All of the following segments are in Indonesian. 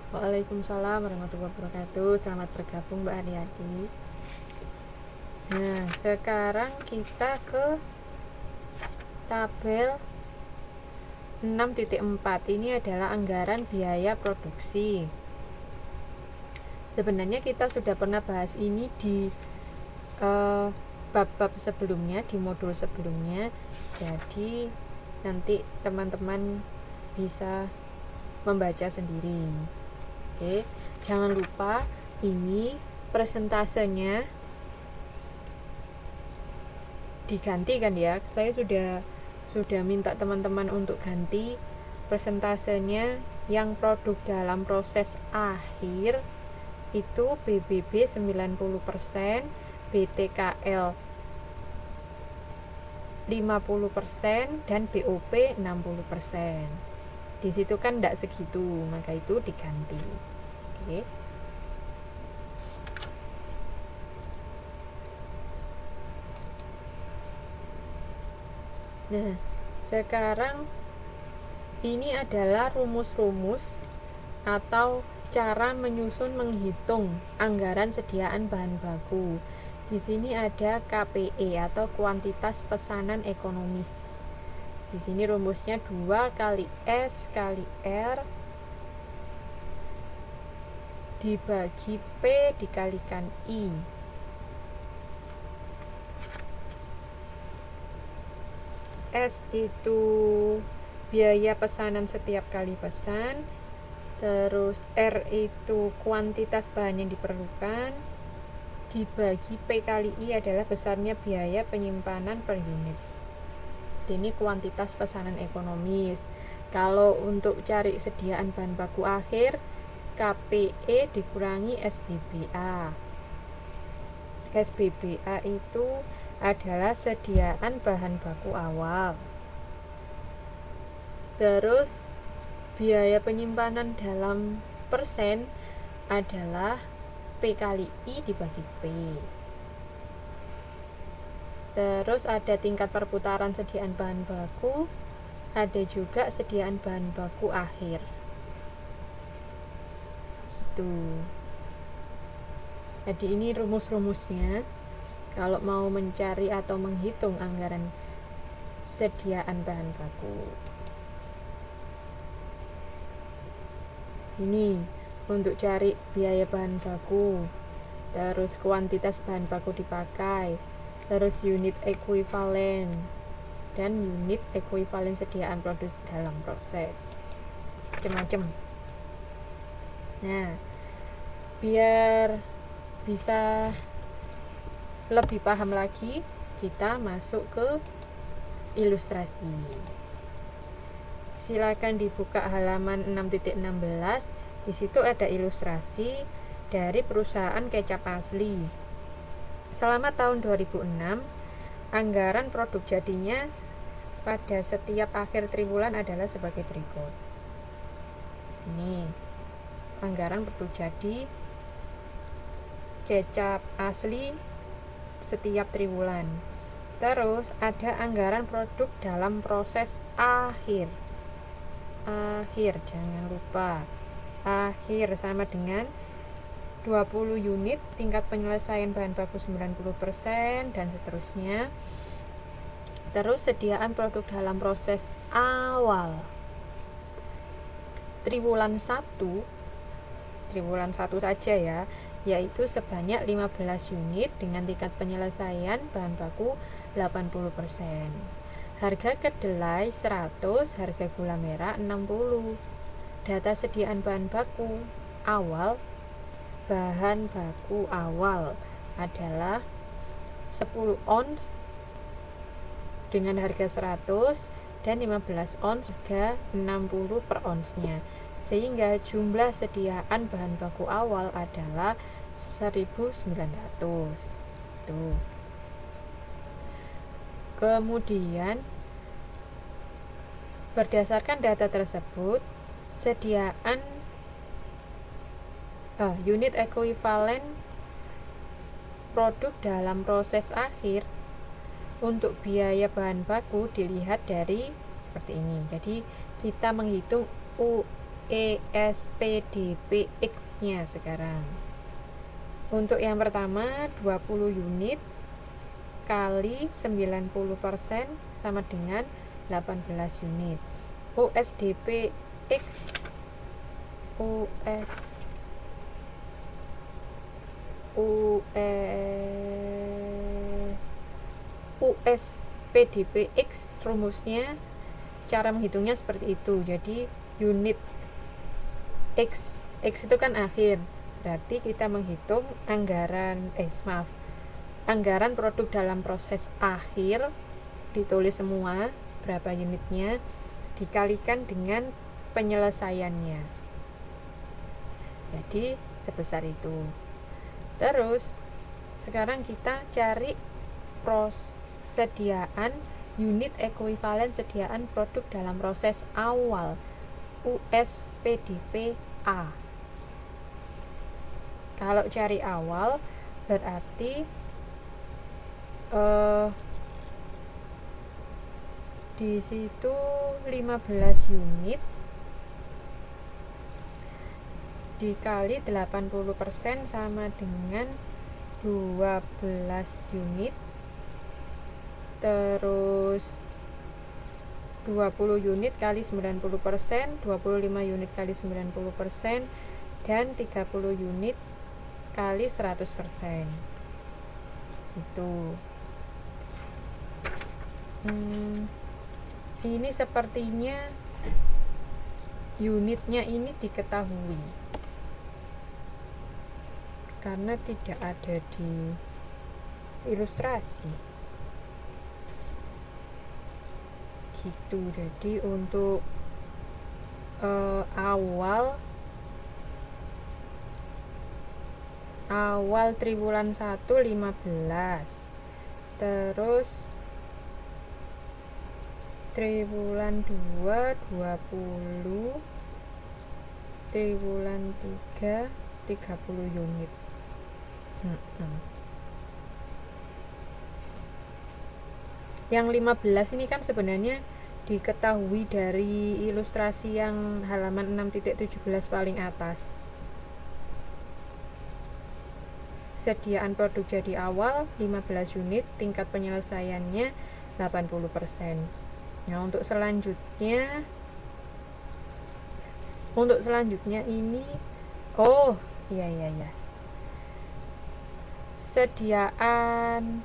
Waalaikumsalam warahmatullahi wabarakatuh. Selamat bergabung Mbak Ariati. Nah, sekarang kita ke tabel 6.4. Ini adalah anggaran biaya produksi. Sebenarnya kita sudah pernah bahas ini di bab-bab sebelumnya, di modul sebelumnya. Jadi nanti teman-teman bisa membaca sendiri. Oke, jangan lupa ini persentasenya diganti kan ya. Saya sudah minta teman-teman untuk ganti persentasenya yang produk dalam proses akhir itu BBB 90%, BTKL 50% dan BOP 60%. Di situ kan tidak segitu, maka itu diganti. Oke. Nah, sekarang ini adalah rumus-rumus atau cara menyusun menghitung anggaran sediaan bahan baku. Di sini ada KPE atau kuantitas pesanan ekonomis. Di sini rumusnya 2 kali S kali R dibagi P dikalikan I. S itu biaya pesanan setiap kali pesan. Terus R itu kuantitas bahan yang diperlukan, dibagi P kali I adalah besarnya biaya penyimpanan per unit. Ini kuantitas pesanan ekonomis. Kalau untuk cari sediaan bahan baku akhir, KPE dikurangi SBBA. SBBA itu adalah sediaan bahan baku awal. Terus biaya penyimpanan dalam persen adalah P kali I dibagi P. Terus ada tingkat perputaran sediaan bahan baku, ada juga sediaan bahan baku akhir. Gitu. Jadi ini rumus-rumusnya kalau mau mencari atau menghitung anggaran sediaan bahan baku. Ini untuk cari biaya bahan baku, terus kuantitas bahan baku dipakai, terus unit ekuivalen dan unit ekuivalen sediaan produk dalam proses, macam-macam. Nah, biar bisa lebih paham lagi, kita masuk ke ilustrasi. Silakan dibuka halaman 6.16. Di situ ada ilustrasi dari perusahaan kecap asli. Selama tahun 2006, anggaran produk jadinya pada setiap akhir triwulan adalah sebagai berikut. Ini anggaran produk jadi kecap asli setiap triwulan. Terus ada anggaran produk dalam proses akhir, jangan lupa akhir sama dengan 20 unit, tingkat penyelesaian bahan baku 90% dan seterusnya. Terus sediaan produk dalam proses awal triwulan 1 saja ya, yaitu sebanyak 15 unit dengan tingkat penyelesaian bahan baku 80%. Harga kedelai 100, harga gula merah 60. Data sediaan bahan baku awal adalah 10 ons dengan harga 100 dan 15 ons harga 60 per onsnya, sehingga jumlah sediaan bahan baku awal adalah 1.900. Tuh. Kemudian berdasarkan data tersebut, sediaan unit ekuivalen produk dalam proses akhir untuk biaya bahan baku dilihat dari seperti ini. Jadi kita menghitung ESPDP X nya sekarang. Untuk yang pertama 20 unit kali 90% sama dengan 18 unit. USDP X USPDP X rumusnya, cara menghitungnya seperti itu. Jadi unit X itu kan akhir, berarti kita menghitung anggaran produk dalam proses akhir, ditulis semua berapa unitnya, dikalikan dengan penyelesaiannya, jadi sebesar itu. Terus sekarang kita cari persediaan unit ekuivalen sediaan produk dalam proses awal, USPDP A. Kalau cari awal berarti di situ 15 unit dikali 80% sama dengan 12 unit, terus 20 unit kali 90%, 25 unit kali 90%, dan 30 unit kali 100%. Itu. Ini sepertinya unitnya ini diketahui karena tidak ada di ilustrasi gitu. Jadi untuk awal triwulan 1 15, terus triwulan 2 20, triwulan 3 30 unit. Yang 15 ini kan sebenarnya diketahui dari ilustrasi yang halaman 6.17 paling atas. Sediaan produk jadi awal 15 unit, tingkat penyelesaiannya 80%. Nah, untuk selanjutnya ini sediaan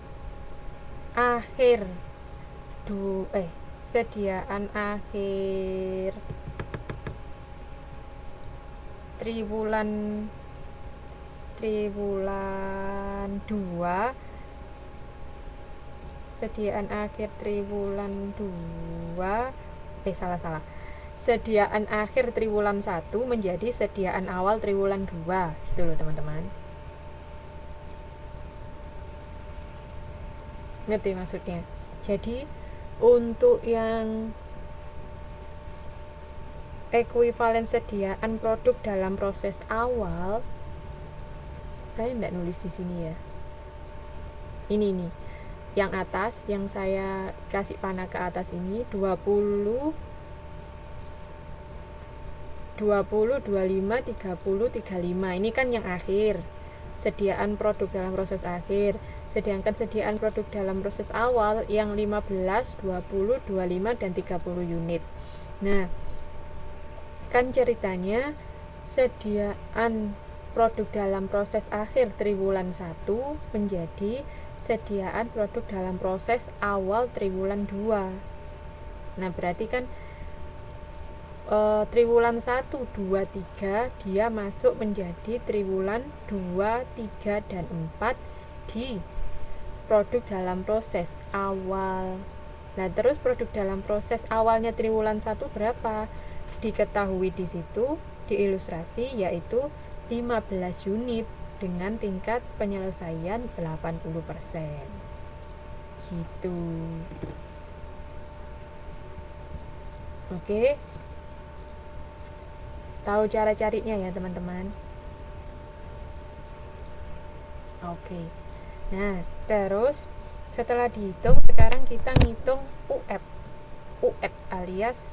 akhir triwulan 2, sediaan akhir triwulan 2 sediaan akhir triwulan 1 menjadi sediaan awal triwulan 2 gitu loh teman-teman. Ngerti maksudnya? Jadi untuk yang ekuivalen sediaan produk dalam proses awal, saya tidak nulis di sini ya. Ini nih, yang atas, yang saya kasih panah ke atas ini 20, 25, 30, 35. Ini kan yang akhir, sediaan produk dalam proses akhir. Sedangkan sediaan produk dalam proses awal yang 15, 20, 25, dan 30 unit. Nah, kan ceritanya sediaan produk dalam proses akhir triwulan 1 menjadi sediaan produk dalam proses awal triwulan 2. Nah, berarti kan triwulan 1, 2, 3 dia masuk menjadi triwulan 2, 3, dan 4 di produk dalam proses awal. Nah, terus produk dalam proses awalnya triwulan 1 berapa? Diketahui di situ di ilustrasi, yaitu 15 unit dengan tingkat penyelesaian 80%. Gitu. Oke. Tahu cara carinya ya, teman-teman? Oke. Nah, terus setelah dihitung, sekarang kita ngitung UF alias